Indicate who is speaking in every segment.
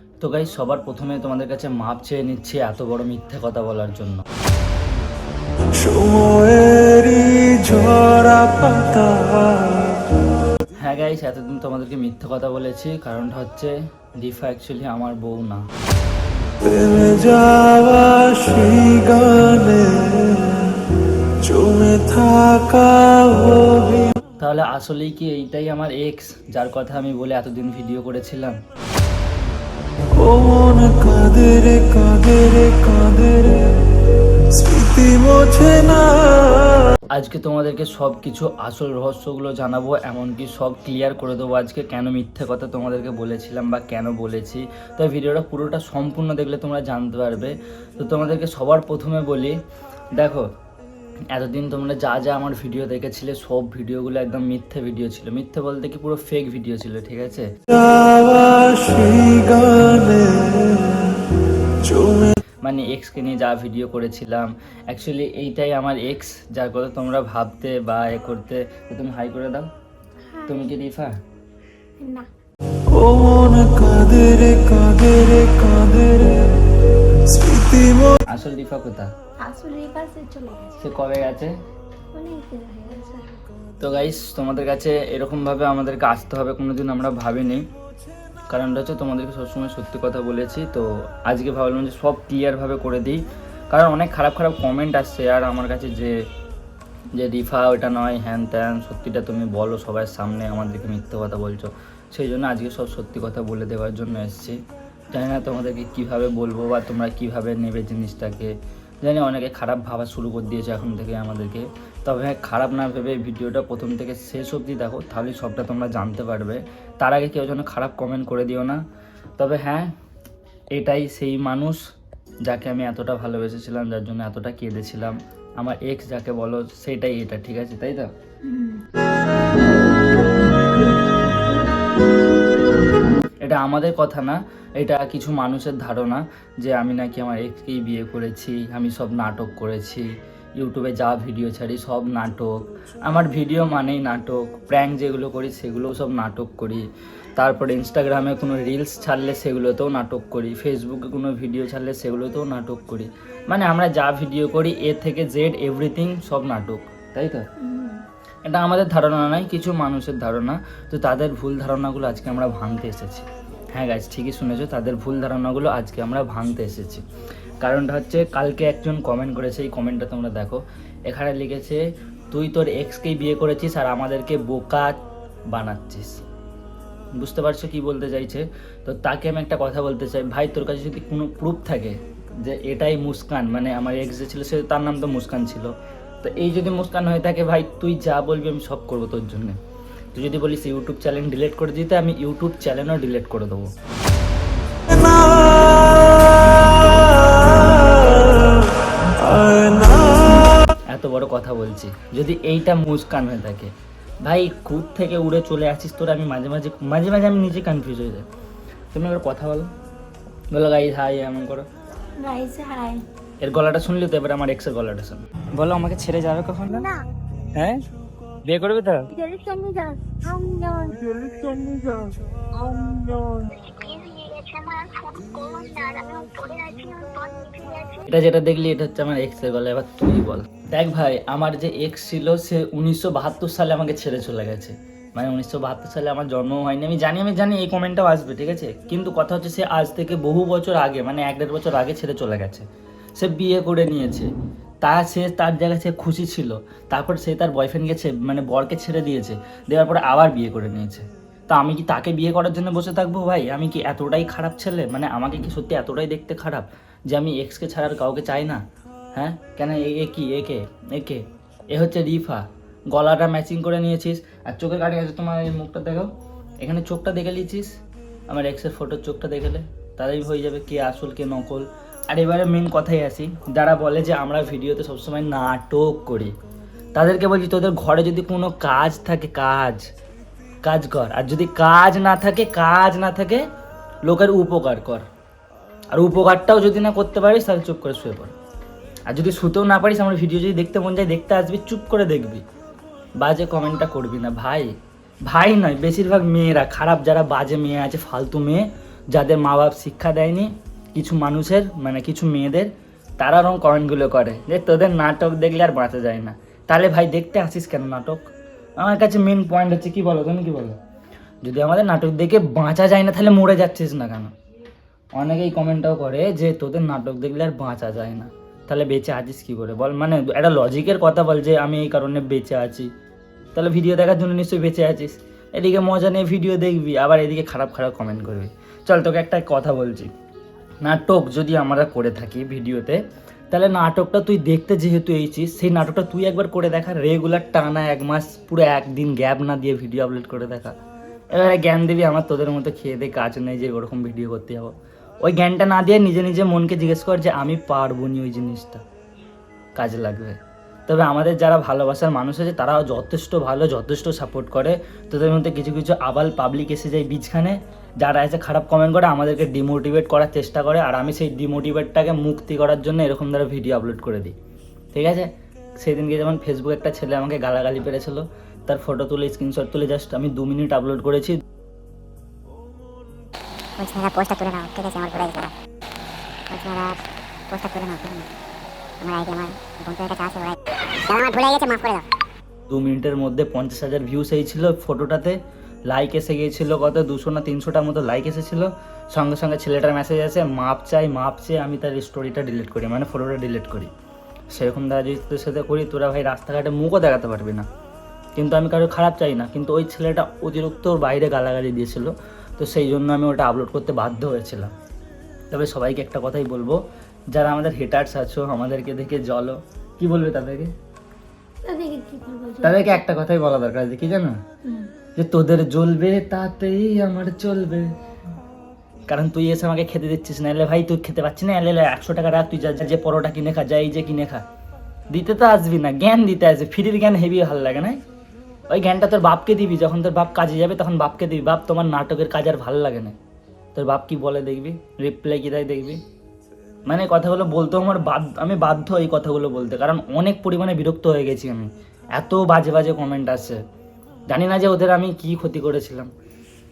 Speaker 1: তো গাইস, সবার প্রথমে তোমাদের কাছে মাপ চেয়ে নিচ্ছি এত বড় মিথ্যে কথা বলার জন্য। হ্যাঁ গাইস, এতদিন তোমাদেরকে মিথ্যে কথা বলেছি, কারণটা হচ্ছে রিফা অ্যাকচুয়ালি আমার বউ না। তাহলে আসলেই কি এইটাই আমার এক্স, যার কথা আমি বলে এতদিন ভিডিও করেছিলাম? আজকে তোমাদেরকে সব কিছু আসল রহস্যগুলো জানাবো, এমনকি সব ক্লিয়ার করে দেবো আজকে কেন মিথ্যে কথা তোমাদেরকে বলেছিলাম বা কেন বলেছি। তো ভিডিওটা পুরোটা সম্পূর্ণ দেখলে তোমরা জানতে পারবে। তো তোমাদেরকে সবার প্রথমে বলি, দেখো এতদিন তোমরা যা যা আমার ভিডিও দেখেছিলে সব ভিডিওগুলো একদম মিথ্যে ভিডিও ছিল। মিথ্যে বলতে কি পুরো ফেক ভিডিও ছিল, ঠিক আছে? মানে এক্সকে নিয়ে যা ভিডিও করেছিলাম, অ্যাকচুয়ালি এইটাই আমার এক্স, যার কথা তোমরা ভাবতে বা এ করতে। তুমি হাই করে দাও। তুমি কি রিফা?
Speaker 2: না।
Speaker 1: আসল রিফা কোথায়?
Speaker 2: আসল রিফা সে চলে গেছে,
Speaker 1: সে কবে গেছে?
Speaker 2: অনেক দিন হয়ে গেছে।
Speaker 1: তো গাইস, তোমাদের কাছে এরকমভাবে আমাদেরকে আসতে হবে কোনোদিন আমরা ভাবিনি, কারণটা হচ্ছে তোমাদেরকে সবসময় সত্যি কথা বলেছি। তো আজকে ভাবলাম যে সব ক্লিয়ারভাবে করে দিই, কারণ অনেক খারাপ খারাপ কমেন্ট আসছে আর আমার কাছে যে যে রিফা ওটা নয়, হ্যান ত্যান, সত্যিটা তুমি বলো সবার সামনে, আমাদেরকে মিথ্যে কথা বলছো। সেই জন্য আজকে সব সত্যি কথা বলে দেওয়ার জন্য এসেছি। জানি না তোমাদেরকে কীভাবে বলবো বা তোমরা কীভাবে নেবে জিনিসটাকে। জানি অনেকে খারাপ ভাবা শুরু করে দিয়েছে এখন থেকে আমাদেরকে, তবে হ্যাঁ, খারাপ না ভেবে ভিডিওটা প্রথম থেকে শেষ অবধি দেখো, তাহলেই সবটা তোমরা জানতে পারবে। তার আগে কেউ যেন খারাপ কমেন্ট করে দিও না। তবে হ্যাঁ, এটাই সেই মানুষ যাকে আমি এতটা ভালোবেসেছিলাম, যার জন্য এতটা কেঁদেছিলাম, আমার এক্স যাকে বলো, সেটাই এটা, ঠিক আছে? তাই তো? এটা আমাদের কথা না, এটা কিছু মানুষের ধারণা যে আমি নাকি আমার এক্সকেই বিয়ে করেছি, আমি সব নাটক করেছি, ইউটিউবে যা ভিডিও ছাড়ি সব নাটক, আমার ভিডিও মানেই নাটক, প্র্যাঙ্ক যেগুলো করি সেগুলোও সব নাটক করি, তারপরে ইনস্টাগ্রামে কোনো রিলস ছাড়লে সেগুলোতেও নাটক করি, ফেসবুকে কোনো ভিডিও ছাড়লে সেগুলোতেও নাটক করি। মানে আমরা যা ভিডিও করি এ থেকে জেড এভরিথিং সব নাটক, তাই তো? এটা আমাদের ধারণা নয়, কিছু মানুষের ধারণা। তো তাদের ভুল ধারণাগুলো আজকে আমরা ভাঙতে এসেছি। হ্যাঁ গাইজ, ঠিকই শুনেছো, তাদের ভুল ধারণাগুলো আজকে আমরা ভাঙতে এসেছি। কারণটা হচ্ছে কালকে একজন কমেন্ট করেছে, এই কমেন্টটা তোমরা দেখো। এখানে লিখেছে, তুই তোর এক্সকেই বিয়ে করেছিস আর আমাদেরকে বোকা বানাচ্ছিস। বুঝতে পারছো কি বলতে চাইছে? তো তাকে আমি একটা কথা বলতে চাই, ভাই তোর কাছে যদি কোনো প্রুফ থাকে যে এটাই মুস্কান, মানে আমার এক্স যে ছিল সে, তার নাম তো মুস্কান ছিল, তো এই যদি মুস্কান হয়ে থাকে, ভাই তুই যা বলবি আমি সব করবো তোর জন্য। তুই যদি বলিস ইউটিউব চ্যানেল ডিলিট করে দিতে, আমি ইউটিউব চ্যানেলও ডিলিট করে দেবো। এত বড় কথা বলছি, যদি এইটা মুস্কান হয়ে থাকে, ভাই খুদ থেকে উড়ে চলে আসিস তোরা। আমি মাঝে মাঝে মাঝে মাঝে আমি নিজে কনফিউজ হয়ে যাই। তুমি এবার কথা বলো, বলো গাইস হাই, এমন করো।
Speaker 2: Guys hi.
Speaker 1: এর গলাটা শুনলি তো, এবার আমার এক্সের গলাটা শোন। বলো, আমাকে ছেড়ে যাবে কখন?
Speaker 2: না।
Speaker 1: হ্যাঁ, বিয়ে করবে তো?
Speaker 2: জেলিস চলে যা। আমজন। জেলিস চলে যা। আমজন।
Speaker 1: এটা যেটা দেখলি এটা হচ্ছে আমার এক্সের গলা। এবার তুই বল। দেখ ভাই, আমার যে এক্স ছিল সে 1972 সালে আমাকে ছেড়ে চলে গেছে। মানে 1972 সালে আমার জন্ম হয়নি। আমি জানি এই কমেন্টটাও আসবে, ঠিক আছে? কিন্তু কথা হচ্ছে সে আজ থেকে বহু বছর আগে, মানে 1-1.5 বছর আগে ছেড়ে চলে গেছে। সে বিয়ে করে নিয়েছে, সে তার জায়গায় সে খুশি ছিল। তারপর সে তার বয়ফ্রেন্ডকে মানে বরকে ছেড়ে দিয়েছে, দেওয়ার পরে আবার বিয়ে করে নিয়েছে। তা আমি কি তাকে বিয়ে করার জন্য বসে থাকবো? ভাই আমি কি এতটাই খারাপ ছেলে? মানে আমাকে কি সত্যি এতটাই দেখতে খারাপ যে আমি এক্সকে ছাড়ার কাউকে চাই না? হ্যাঁ, কেন? একে এ হচ্ছে রিফা। গলাটা ম্যাচিং করে নিয়েছিস, আর চোখের কাটে গেছে। তোমার এই মুখটা দেখো, এখানে চোখটা দেখে নিয়েছিস, আমার এক্সের ফটোর চোখটা দেখলে তারাই হয়ে যাবে কে আসল কে নকল। আর এবারে মেন কথাই আসি, যারা বলে যে আমরা ভিডিওতে সবসময় নাটক করি, তাদেরকে বলছি তোদের ঘরে যদি কোনো কাজ থাকে কাজ কর, আর যদি কাজ না থাকে লোকের উপকার কর। আর উপকারটাও যদি না করতে পারিস তাহলে চুপ করে শুয়ে পড়। আর যদি শুতেও না পারিস, আমার ভিডিও যদি দেখতে মন যায় দেখতে আসবি, চুপ করে দেখবি, বাজে কমেন্টটা করবি না। ভাই নয়, বেশিরভাগ মেয়েরা খারাপ, যারা বাজে মেয়ে আছে, ফালতু মেয়ে, যাদের মা বাপ শিক্ষা দেয়নি, কিছু মানুষের মানে কিছু মেয়েদের, তারা ওরকম কমেন্টগুলো করে যে তোদের নাটক দেখলে আর বাঁচা যায় না। তাহলে ভাই দেখতে আসিস কেন নাটক? আমার কাছে মেন পয়েন্ট হচ্ছে, কি বলো তুমি, কি বলো, যদি আমাদের নাটক দেখে বাঁচা যায় না তাহলে মরে যাচ্ছিস না কেন? অনেকেই কমেন্টটাও করে যে তোদের নাটক দেখলে আর বাঁচা যায় না, তাহলে বেঁচে আছিস কী করে বল? মানে একটা লজিকের কথা বল যে আমি এই কারণে বেঁচে আছি, তাহলে ভিডিও দেখার জন্য নিশ্চয়ই বেঁচে আছিস। এদিকে মজা নিয়ে ভিডিও দেখবি, আবার এদিকে খারাপ খারাপ কমেন্ট করবি। চল তোকে একটা কথা বলছি, নাটক যদি আমরা করে থাকি ভিডিওতে, তাহলে নাটকটা তুই দেখতে যেহেতু এইছিস, সেই নাটকটা তুই একবার করে দেখা, রেগুলার টানা 1 মাস পুরো একদিন গ্যাপ না দিয়ে ভিডিও আপলোড করে দেখা। এবারে জ্ঞান দিবি, আমার তোদের মতো খেয়ে দিয়ে কাজ নেই যে ওরকম ভিডিও করতে যাবো। ওই জ্ঞানটা না দিয়ে নিজে নিজে মনকে জিজ্ঞেস কর যে আমি পারবো নি ওই জিনিসটা, কাজে লাগবে। তবে আমাদের যারা ভালোবাসার মানুষ আছে তারাও যথেষ্ট ভালো, যথেষ্ট সাপোর্ট করে। তোদের মধ্যে কিছু কিছু আবাল পাবলিক এসে যায় বীজখানে, যারা এসে খারাপ কমেন্ট করে, আমাদেরকে ডিমোটিভেট করার চেষ্টা করে, আর আমি সেই ডিমোটিভেটটাকে মুক্তি করার জন্য এরকম ধরে ভিডিও আপলোড করে দিই, ঠিক আছে? সেদিনকে যেমন ফেসবুকে একটা ছেলে আমাকে গালাগালি পেরেছিল, তার ফটো তুলে স্ক্রিনশট তুলে জাস্ট আমি 2 মিনিট আপলোড করেছি।
Speaker 3: পোস্টটা তুলে নাও, ঠিক আছে? আমার ভুলে গেছে, পোস্টটা তুলে নাও, আমার আইডি আমার বন্ধুদের কাছে আছে, আমার ভুলে গেছে, মাফ করে দাও।
Speaker 1: 2 মিনিটের মধ্যে 50,000 ভিউস এসেছিল ফটোটাতে, লাইক এসে গিয়েছিল কত 200 না 300টার মতো লাইক এসেছিল। সঙ্গে সঙ্গে ছেলেটার মেসেজ আছে, মাপ চাই, মাপ চেয়ে আমি তার স্টোরিটা ডিলিট করি, মানে ফটোটা ডিলিট করি। সেরকম দ্বারা যদি তোর সাথে করি, তোরা ভাই রাস্তাঘাটে মুখও দেখাতে পারবি না। কিন্তু আমি কারো খারাপ চাই না, কিন্তু ওই ছেলেটা অতিরিক্ত ওর বাইরে গালাগালি দিয়েছিল, তো সেই জন্য আমি ওটা আপলোড করতে বাধ্য হয়েছিলাম। তবে সবাইকে একটা কথাই বলবো, যারা আমাদের হেটার্স আছো, আমাদেরকে দেখে জলো, কি বলবে তাদেরকে? তাদেরকে একটা কথাই বলা দরকার, যে কি জানো, যে তোদের জ্বলবে তাতেই আমার চলবে। কারণ তুই এসে আমাকে খেতে দিচ্ছিস না, এলে ভাই তুই খেতে পাচ্ছিস না, এলে 100 টাকা রাখ, তুই যা যে পরোটা কিনে খা, যা এই যে কিনে খা। দিতে তো আসবি না, জ্ঞান দিতে আসবি, ফ্রির জ্ঞান হেভি ভালো লাগে না? ওই জ্ঞানটা তোর বাপকে দিবি, যখন তোর বাপ কাজে যাবে তখন বাপকে দিবি। বাপ, তোমার নাটকের কাজ আর ভালো লাগে না, তোর বাপ কি বলে দেখবি, রিপ্লাই কী দেয় দেখবি। মানে কথাগুলো বলতেও আমার আমি বাধ্য এই কথাগুলো বলতে, কারণ অনেক পরিমাণে বিরক্ত হয়ে গেছি আমি, এত বাজে বাজে কমেন্ট আসছে। জানি না যে ওদের আমি কি ক্ষতি করেছিলাম।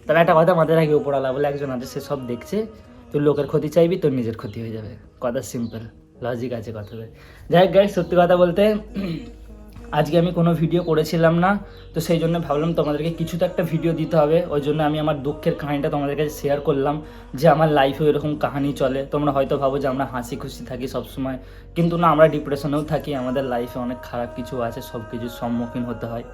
Speaker 1: তাহলে একটা কথা মাথায় রাখি, উপরওয়ালা বলে একজন আছে, সে সব দেখছে। তুই লোকের ক্ষতি চাইবি, তোর নিজের ক্ষতি হয়ে যাবে, কথা সিম্পল, লজিক আছে কথাতে। যাই হোক গাইস, সত্যি কথা বলতে আজকে আমি কোনো ভিডিও করেছিলাম না, তো সেই জন্য ভাবলাম তোমাদেরকে কিছু তো একটা ভিডিও দিতে হবে। ওই জন্য আমি আমার দুঃখের কাহিনিটা তোমাদের কাছে শেয়ার করলাম, যে আমার লাইফেও এরকম কাহিনী চলে। তোমরা হয়তো ভাবো যে আমরা হাসি খুশি থাকি সবসময়, কিন্তু না, আমরা ডিপ্রেশনেও থাকি, আমাদের লাইফে অনেক খারাপ কিছু আছে, সব কিছুর সম্মুখীন হতে হয়।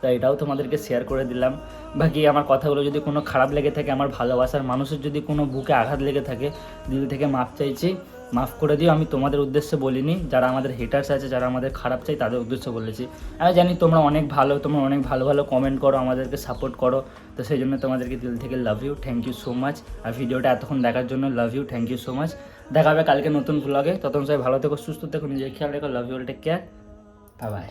Speaker 1: তাই এটাও তোমাদেরকে শেয়ার করে দিলাম। বাকি আমার কথাগুলো যদি কোনো খারাপ লেগে থাকে, আমার ভালোবাসার মানুষের যদি কোনো বুকে আঘাত লেগে থাকে, দিল থেকে মাফ চাইছি, মাফ করে দিও। আমি তোমাদের উদ্দেশ্যে বলিনি, যারা আমাদের হেটার্স আছে, যারা আমাদের খারাপ চাই, তাদের উদ্দেশ্যে বলেছি। আমি জানি তোমরা অনেক ভালো, তোমরা অনেক ভালো ভালো কমেন্ট করো, আমাদেরকে সাপোর্ট করো, তো সেই জন্য তোমাদেরকে দিল থেকে love you, thank you so much. আর ভিডিওটা এতক্ষণ দেখার জন্য love you, thank you so much. দেখা হবে কালকে নতুন ব্লগে, ততক্ষণ সবাই ভালো থেকো, সুস্থ থেকো, নিজের খেয়াল রেখো, love you, take care, bye by.